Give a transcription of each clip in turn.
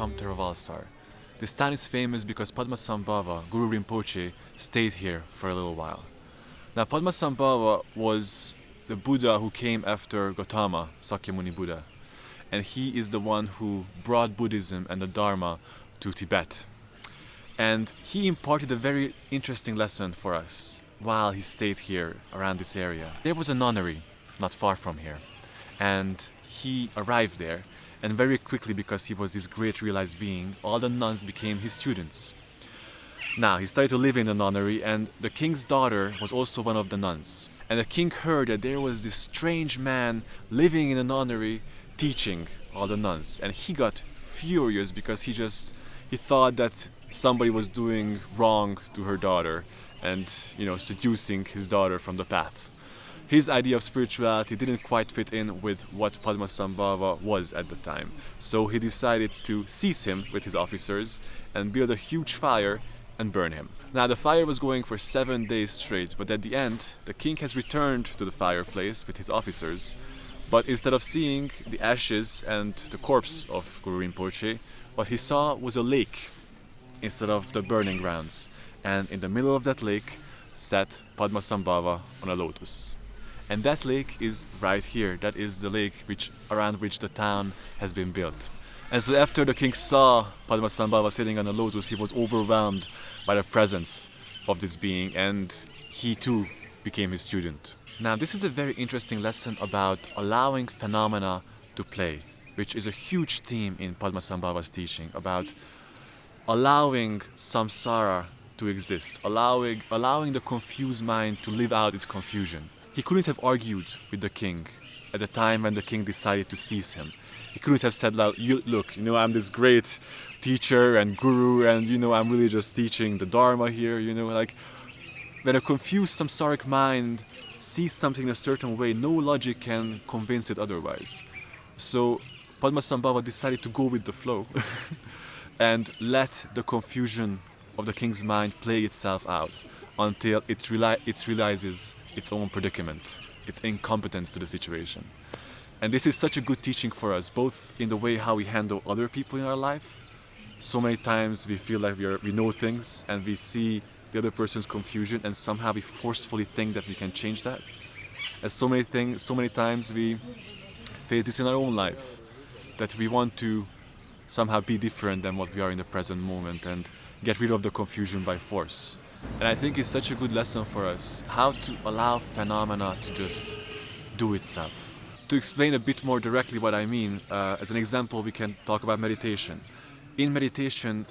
come Theravada. This town is famous because Padmasambhava, Guru Rinpoche, stayed here for a little while. Now Padmasambhava was the Buddha who came after Gautama, Sakyamuni Buddha. And he is the one who brought Buddhism and the Dharma to Tibet. And he imparted a very interesting lesson for us while he stayed here around this area. There was a nunnery not far from here. And he arrived there, and very quickly, because he was this great realized being, all the nuns became his students. Now, he started to live in the nunnery, and the king's daughter was also one of the nuns. And the king heard that there was this strange man living in the nunnery teaching all the nuns. And he got furious because he thought that somebody was doing wrong to her daughter and, seducing his daughter from the path. His idea of spirituality didn't quite fit in with what Padmasambhava was at the time. So he decided to seize him with his officers and build a huge fire and burn him. Now the fire was going for 7 days straight, but at the end, the king has returned to the fireplace with his officers. But instead of seeing the ashes and the corpse of Guru Rinpoche, what he saw was a lake instead of the burning grounds. And in the middle of that lake sat Padmasambhava on a lotus. And that lake is right here. That is the lake around which the town has been built. And so after the king saw Padmasambhava sitting on a lotus, he was overwhelmed by the presence of this being, and he too became his student. Now this is a very interesting lesson about allowing phenomena to play, which is a huge theme in Padmasambhava's teaching, about allowing samsara to exist, allowing the confused mind to live out its confusion. He couldn't have argued with the king at the time when the king decided to seize him. He couldn't have said, look, I'm this great teacher and guru, and I'm really just teaching the Dharma here, when a confused samsaric mind sees something in a certain way, no logic can convince it otherwise. So Padmasambhava decided to go with the flow and let the confusion of the king's mind play itself out until it realizes its own predicament, its incompetence to the situation. And this is such a good teaching for us, both in the way how we handle other people in our life. So many times we feel like we know things and we see the other person's confusion and somehow we forcefully think that we can change that. And so many times we face this in our own life, that we want to somehow be different than what we are in the present moment and get rid of the confusion by force. And I think it's such a good lesson for us, how to allow phenomena to just do itself. To explain a bit more directly what I mean, as an example, we can talk about meditation. In meditation,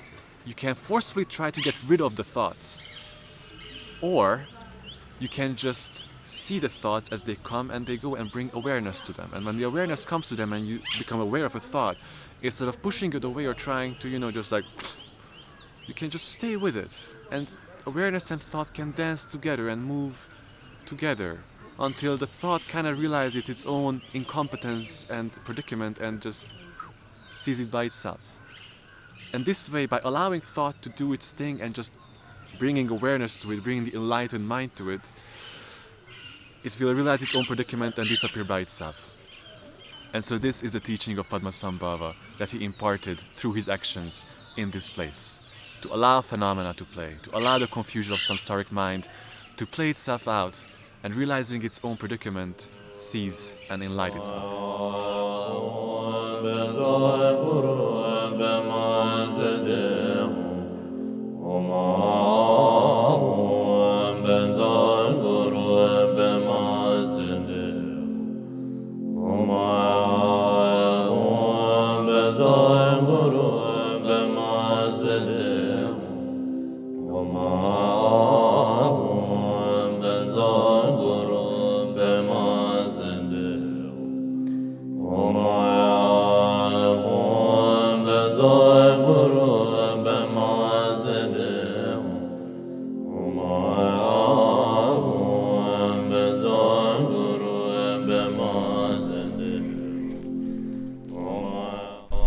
you can forcefully try to get rid of the thoughts, or you can just see the thoughts as they come and they go and bring awareness to them. And when the awareness comes to them and you become aware of a thought, instead of pushing it away or trying to, you can just stay with it. And awareness and thought can dance together and move together until the thought kind of realizes its own incompetence and predicament and just sees it by itself. And this way, by allowing thought to do its thing and just bringing awareness to it, bringing the enlightened mind to it, it will realize its own predicament and disappear by itself. And so this is the teaching of Padmasambhava that he imparted through his actions in this place. To allow phenomena to play, to allow the confusion of samsaric mind to play itself out, and realizing its own predicament, cease and enlighten itself.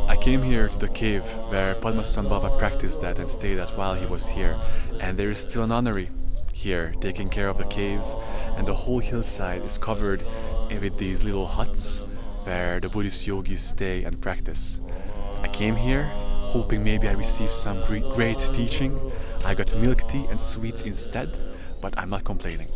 I came here to the cave where Padmasambhava practiced that and stayed at while he was here, and there is still a nunnery here taking care of the cave, and the whole hillside is covered with these little huts where the Buddhist yogis stay and practice. I came here hoping maybe I receive some great teaching. I got milk tea and sweets instead, but I'm not complaining.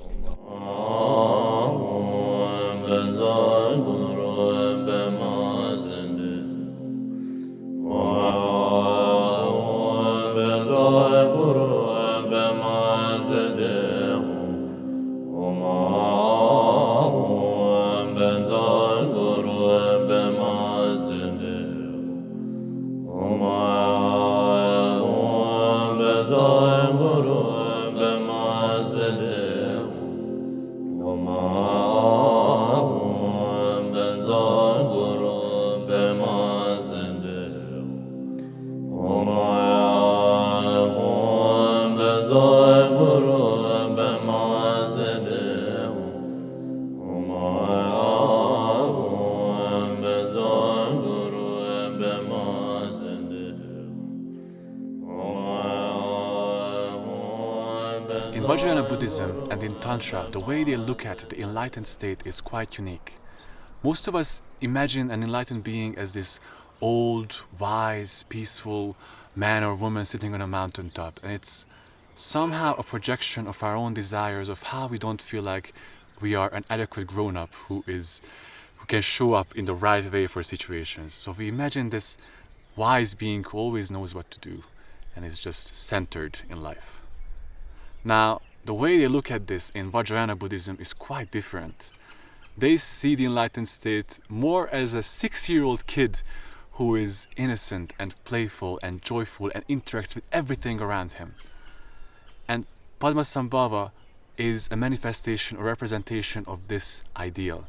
In Vajrayana Buddhism and in Tantra, the way they look at the enlightened state is quite unique. Most of us imagine an enlightened being as this old, wise, peaceful man or woman sitting on a mountaintop, and it's somehow a projection of our own desires of how we don't feel like we are an adequate grown-up who can show up in the right way for situations. So we imagine this wise being who always knows what to do and is just centered in life. Now, the way they look at this in Vajrayana Buddhism is quite different. They see the enlightened state more as a 6-year-old kid who is innocent and playful and joyful and interacts with everything around him. And Padmasambhava is a manifestation or representation of this ideal.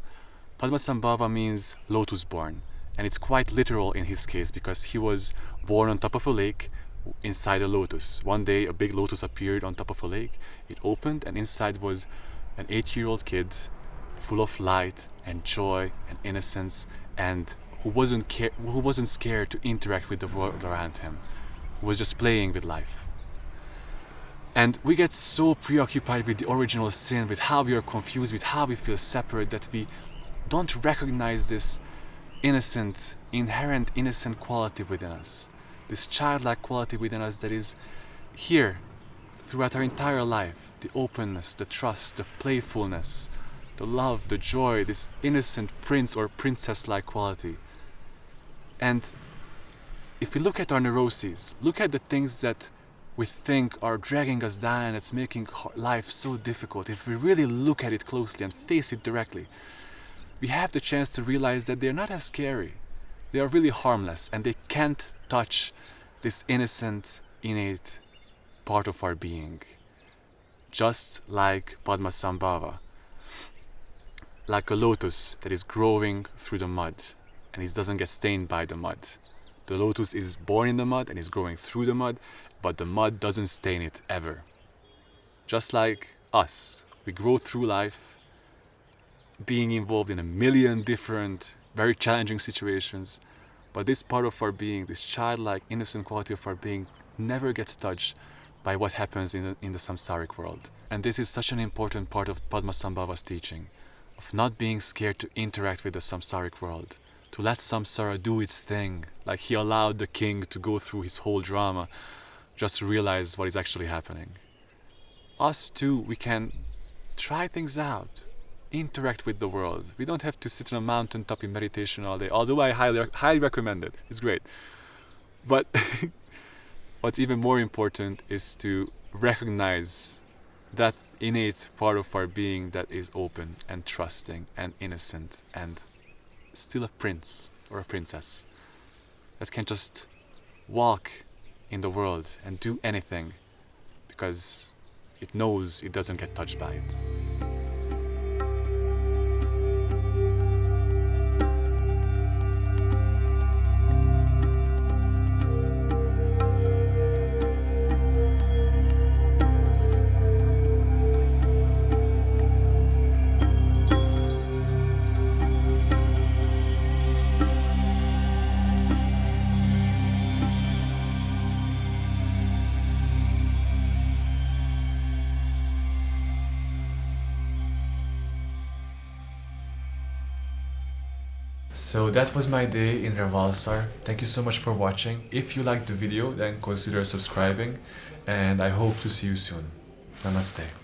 Padmasambhava means lotus born, and it's quite literal in his case because he was born on top of a lake inside a lotus. One day a big lotus appeared on top of a lake. It opened and inside was an 8-year-old kid full of light and joy and innocence, and who wasn't scared to interact with the world around him, who was just playing with life. And we get so preoccupied with the original sin, with how we are confused, with how we feel separate, that we don't recognize this innocent, inherent innocent quality within us. This childlike quality within us that is here throughout our entire life. The openness, the trust, the playfulness, the love, the joy, this innocent prince or princess-like quality. And if we look at our neuroses, look at the things that we think are dragging us down, it's making life so difficult, if we really look at it closely and face it directly, we have the chance to realize that they're not as scary. They are really harmless, and they can't touch this innocent, innate part of our being. Just like Padmasambhava, like a lotus that is growing through the mud, and it doesn't get stained by the mud. The lotus is born in the mud and is growing through the mud, but the mud doesn't stain it ever. Just like us, we grow through life, being involved in a million different, very challenging situations, but this part of our being, this childlike, innocent quality of our being, never gets touched by what happens in the samsaric world. And this is such an important part of Padmasambhava's teaching, of not being scared to interact with the samsaric world, to let samsara do its thing, like he allowed the king to go through his whole drama, just to realize what is actually happening. Us too, we can try things out, interact with the world. We don't have to sit on a mountaintop in meditation all day, although I highly recommend it. It's great. But what's even more important is to recognize that innate part of our being that is open and trusting and innocent and still a prince or a princess that can just walk in the world and do anything because it knows it doesn't get touched by it. So that was my day in Revalsar. Thank you so much for watching. If you liked the video, then consider subscribing, and I hope to see you soon. Namaste.